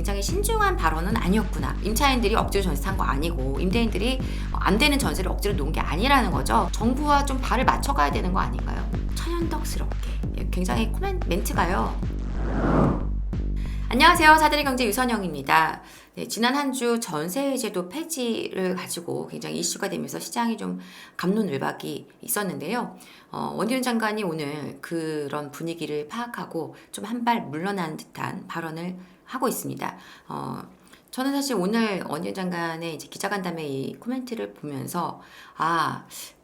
굉장히 신중한 발언은 아니었구나. 임차인들이 억지로 전세 산 거 아니고 임대인들이 안 되는 전세를 억지로 놓은 게 아니라는 거죠. 정부와 좀 발을 맞춰가야 되는 거 아닌가요? 천연덕스럽게. 굉장히 멘트가요. 안녕하세요. 사다리 경제 유선영입니다. 네, 지난 한 주 전세제도 폐지를 가지고 굉장히 이슈가 되면서 시장이 좀 갑론을박이 있었는데요. 원희룡 장관이 오늘 그런 분위기를 파악하고 좀 한 발 물러난 듯한 발언을 하고 있습니다. 저는 사실 오늘 원희룡 장관의 이제 기자간담회 이 코멘트를 보면서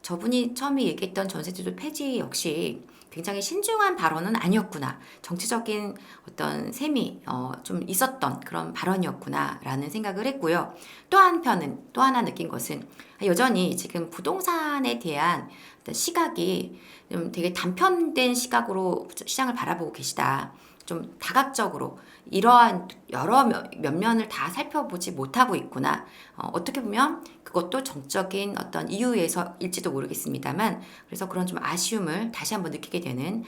저분이 처음에 얘기했던 전세제도 폐지 역시 굉장히 신중한 발언은 아니었구나. 정치적인 어떤 셈이 좀 있었던 그런 발언이었구나 라는 생각을 했고요. 또 하나 느낀 것은 여전히 지금 부동산에 대한 시각이 좀 되게 단편된 시각으로 시장을 바라보고 계시다. 좀 다각적으로 이러한 여러 면면을 다 살펴보지 못하고 있구나. 어떻게 보면 그것도 정적인 어떤 이유에서일지도 모르겠습니다만 그래서 그런 좀 아쉬움을 다시 한번 느끼게 되는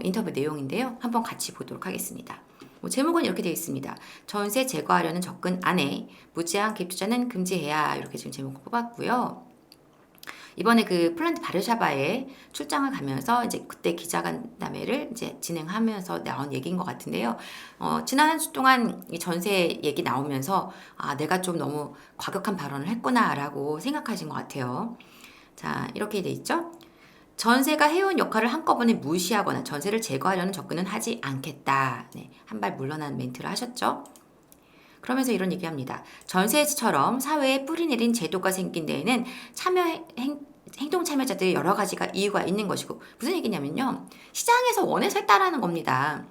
인터뷰 내용인데요. 한번 같이 보도록 하겠습니다. 제목은 이렇게 되어 있습니다. 전세 제거하려는 접근 안에 무제한 개입 투자는 금지해야 이렇게 지금 제목을 뽑았고요. 이번에 그 폴란드 바르샤바에 출장을 가면서 이제 그때 기자간담회를 이제 진행하면서 나온 얘기인 것 같은데요. 지난 한 주 동안 이 전세 얘기 나오면서 내가 좀 너무 과격한 발언을 했구나라고 생각하신 것 같아요. 자, 이렇게 돼 있죠. 전세가 해온 역할을 한꺼번에 무시하거나 전세를 제거하려는 접근은 하지 않겠다. 네, 한 발 물러난 멘트를 하셨죠. 그러면서 이런 얘기합니다. 전세처럼 사회에 뿌리 내린 제도가 생긴 데에는 행동 참여자들의 여러 가지가 이유가 있는 것이고 무슨 얘기냐면요. 시장에서 원해서 했다라는 겁니다.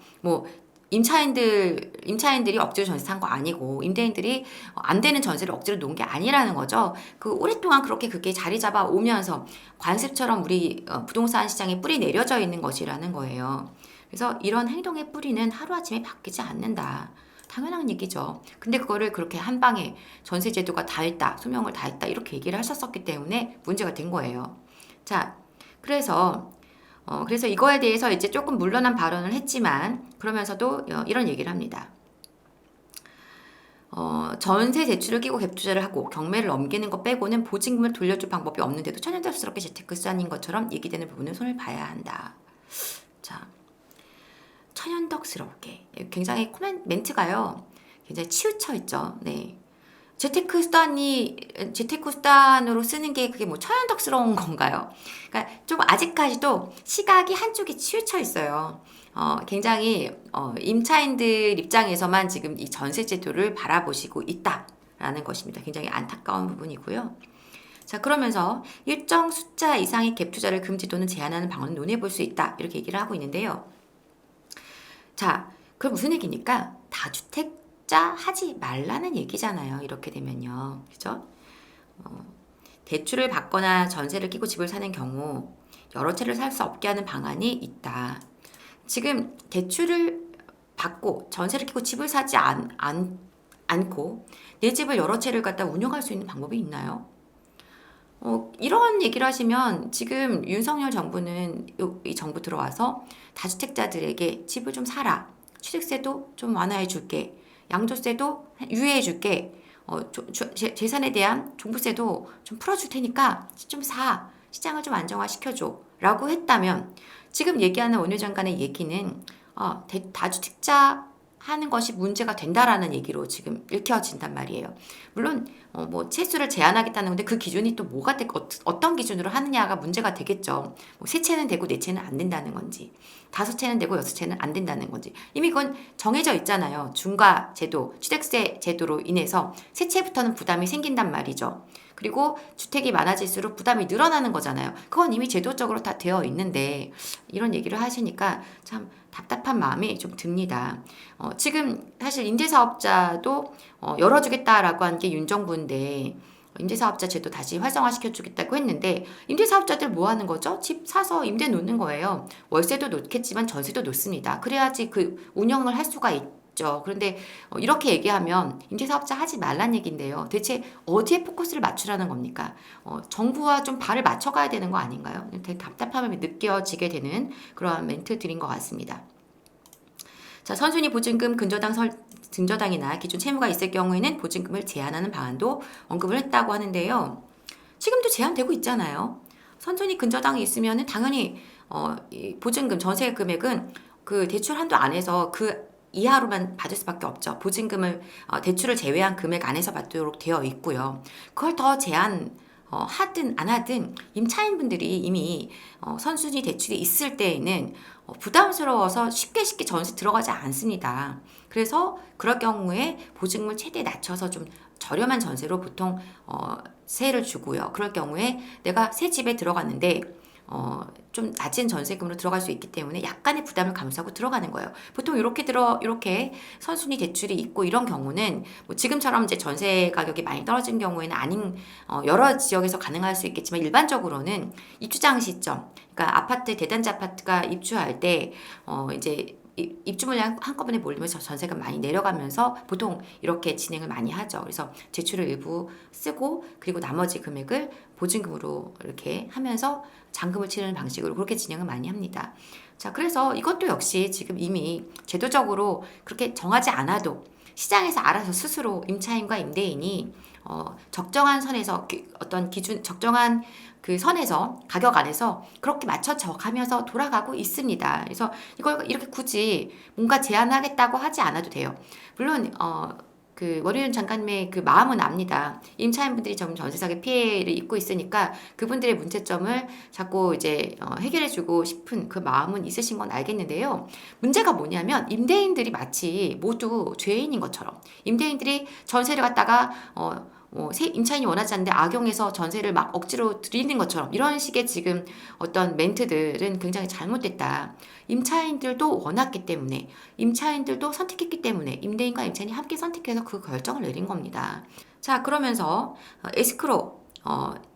임차인들이 억지로 전세 산 거 아니고 임대인들이 안 되는 전세를 억지로 놓은 게 아니라는 거죠. 오랫동안 그게 자리 잡아 오면서 관습처럼 우리 부동산 시장에 뿌리 내려져 있는 것이라는 거예요. 그래서 이런 행동의 뿌리는 하루아침에 바뀌지 않는다. 당연한 얘기죠. 근데 그거를 그렇게 한 방에 전세제도가 다 했다, 소명을 다 했다 이렇게 얘기를 하셨었기 때문에 문제가 된 거예요. 자, 그래서 이거에 대해서 이제 조금 물러난 발언을 했지만 그러면서도 이런 얘기를 합니다. 전세 대출을 끼고 갭 투자를 하고 경매를 넘기는 것 빼고는 보증금을 돌려줄 방법이 없는데도 천연덕스럽게 재테크 수단인 것처럼 얘기되는 부분은 손을 봐야 한다. 자. 천연덕스럽게 굉장히 멘트가요. 굉장히 치우쳐 있죠. 네. 재테크 수단으로 쓰는 게 그게 천연덕스러운 건가요? 그러니까 좀 아직까지도 시각이 한쪽에 치우쳐 있어요. 굉장히 임차인들 입장에서만 지금 이 전세 제도를 바라보시고 있다라는 것입니다. 굉장히 안타까운 부분이고요. 자, 그러면서 일정 숫자 이상의 갭 투자를 금지 또는 제한하는 방안을 논의해 볼 수 있다. 이렇게 얘기를 하고 있는데요. 자, 그럼 무슨 얘기니까? 다주택자 하지 말라는 얘기잖아요. 이렇게 되면요. 그죠? 대출을 받거나 전세를 끼고 집을 사는 경우 여러 채를 살 수 없게 하는 방안이 있다. 지금 대출을 받고 전세를 끼고 집을 사지 않고 내 집을 여러 채를 갖다 운영할 수 있는 방법이 있나요? 이런 얘기를 하시면 지금 윤석열 정부는 이 정부 들어와서 다주택자들에게 집을 좀 사라. 취득세도 좀 완화해 줄게. 양도세도 유예해 줄게. 재산에 대한 종부세도 좀 풀어줄 테니까 좀 사. 시장을 좀 안정화시켜줘. 라고 했다면 지금 얘기하는 원효 장관의 얘기는 다주택자 하는 것이 문제가 된다라는 얘기로 지금 읽혀진단 말이에요. 물론 채수를 제한하겠다는 건데 그 기준이 또 어떤 기준으로 하느냐가 문제가 되겠죠. 세 채는 되고 네 채는 안 된다는 건지, 다섯 채는 되고 여섯 채는 안 된다는 건지 이미 그건 정해져 있잖아요. 중과 제도, 취득세 제도로 인해서 세 채부터는 부담이 생긴단 말이죠. 그리고 주택이 많아질수록 부담이 늘어나는 거잖아요. 그건 이미 제도적으로 다 되어 있는데 이런 얘기를 하시니까 참 답답한 마음이 좀 듭니다. 지금 사실 임대사업자도 열어주겠다라고 한 게 윤정부인데 임대사업자 제도 다시 활성화시켜주겠다고 했는데 임대사업자들 뭐 하는 거죠? 집 사서 임대 놓는 거예요. 월세도 놓겠지만 전세도 놓습니다. 그래야지 그 운영을 할 수가 있죠. 그런데 이렇게 얘기하면 임대사업자 하지 말란 얘기인데요. 대체 어디에 포커스를 맞추라는 겁니까? 정부와 좀 발을 맞춰가야 되는 거 아닌가요? 되게 답답함이 느껴지게 되는 그러한 멘트들인 것 같습니다. 자, 선순위 보증금 증저당이나 기존 채무가 있을 경우에는 보증금을 제한하는 방안도 언급을 했다고 하는데요. 지금도 제한되고 있잖아요. 선순위 근저당이 있으면은 당연히 이 보증금 전세 금액은 그 대출 한도 안에서 그 이하로만 받을 수밖에 없죠. 보증금을 대출을 제외한 금액 안에서 받도록 되어 있고요. 그걸 더 제한 하든 안 하든 임차인분들이 이미 선순위 대출이 있을 때에는 부담스러워서 쉽게 전세 들어가지 않습니다. 그래서 그럴 경우에 보증금을 최대 낮춰서 좀 저렴한 전세로 보통 세를 주고요. 그럴 경우에 내가 새 집에 들어갔는데 좀 낮은 전세금으로 들어갈 수 있기 때문에 약간의 부담을 감수하고 들어가는 거예요. 보통 이렇게 선순위 대출이 있고 이런 경우는 뭐 지금처럼 이제 전세 가격이 많이 떨어진 경우에는 아닌 여러 지역에서 가능할 수 있겠지만 일반적으로는 입주장 시점, 그러니까 대단지 아파트가 입주할 때 이제 입주 물량 한꺼번에 몰리면서 전세가 많이 내려가면서 보통 이렇게 진행을 많이 하죠. 그래서 대출을 일부 쓰고 그리고 나머지 금액을 보증금으로 이렇게 하면서 잔금을 치르는 방식으로 그렇게 진행을 많이 합니다. 자, 그래서 이것도 역시 지금 이미 제도적으로 그렇게 정하지 않아도 시장에서 알아서 스스로 임차인과 임대인이 적정한 선에서 어떤 기준 적정한 그 선에서 가격 안에서 그렇게 맞춰 가면서 돌아가고 있습니다. 그래서 이걸 이렇게 굳이 뭔가 제한하겠다고 하지 않아도 돼요. 물론 그 원희룡 장관님의 그 마음은 압니다. 임차인분들이 좀 전세사기 피해를 입고 있으니까 그분들의 문제점을 자꾸 이제 해결해주고 싶은 그 마음은 있으신 건 알겠는데요. 문제가 뭐냐면 임대인들이 마치 모두 죄인인 것처럼 임대인들이 전세를 갖다가 임차인이 원하지 않는데 악용해서 전세를 막 억지로 드리는 것처럼 이런 식의 지금 어떤 멘트들은 굉장히 잘못됐다. 임차인들도 원했기 때문에 임차인들도 선택했기 때문에 임대인과 임차인이 함께 선택해서 그 결정을 내린 겁니다. 자, 그러면서 에스크로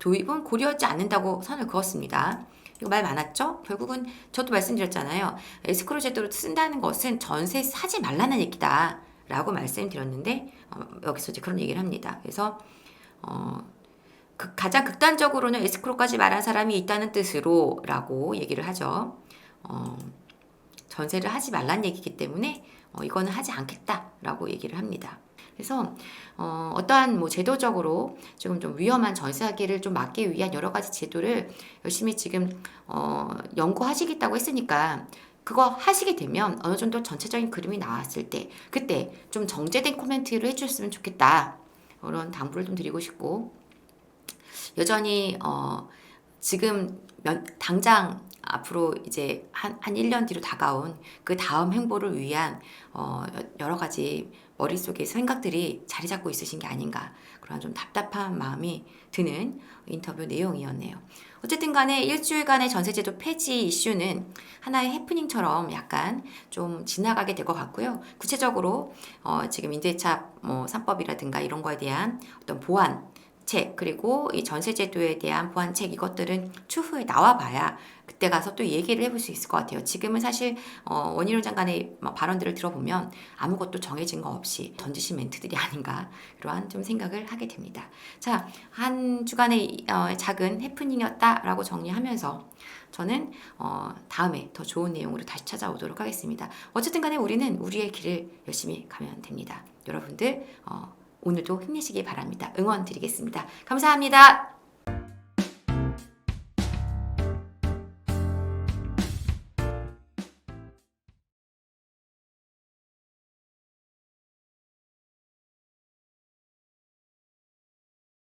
도입은 고려하지 않는다고 선을 그었습니다. 이거 말 많았죠? 결국은 저도 말씀드렸잖아요. 에스크로 제도를 쓴다는 것은 전세 사지 말라는 얘기다 라고 말씀드렸는데 여기서 이제 그런 얘기를 합니다. 그래서 가장 극단적으로는 에스크로까지 말한 사람이 있다는 뜻으로 라고 얘기를 하죠. 전세를 하지 말란 얘기이기 때문에 이거는 하지 않겠다라고 얘기를 합니다. 그래서 어떠한 뭐 제도적으로 지금 좀 위험한 전세사기를 좀 막기 위한 여러 가지 제도를 열심히 지금 연구하시겠다고 했으니까 그거 하시게 되면 어느 정도 전체적인 그림이 나왔을 때 그때 좀 정제된 코멘트를 해주셨으면 좋겠다. 그런 당부를 좀 드리고 싶고 여전히 지금 당장 앞으로 이제 한 1년 뒤로 다가온 그 다음 행보를 위한 여러 가지 머릿속에 생각들이 자리 잡고 있으신 게 아닌가 그런 좀 답답한 마음이 드는 인터뷰 내용이었네요. 어쨌든 간에 일주일간의 전세제도 폐지 이슈는 하나의 해프닝처럼 약간 좀 지나가게 될 것 같고요. 구체적으로 지금 임대차 3법이라든가 이런 거에 대한 어떤 보완책 그리고 이 전세제도에 대한 보완책 이것들은 추후에 나와봐야 그때 가서 또 얘기를 해볼 수 있을 것 같아요. 지금은 사실 원희룡 장관의 발언들을 들어보면 아무것도 정해진 거 없이 던지신 멘트들이 아닌가 그러한 좀 생각을 하게 됩니다. 자, 한 주간의 작은 해프닝이었다라고 정리하면서 저는 다음에 더 좋은 내용으로 다시 찾아오도록 하겠습니다. 어쨌든 간에 우리는 우리의 길을 열심히 가면 됩니다. 여러분들 오늘도 힘내시기 바랍니다. 응원 드리겠습니다. 감사합니다.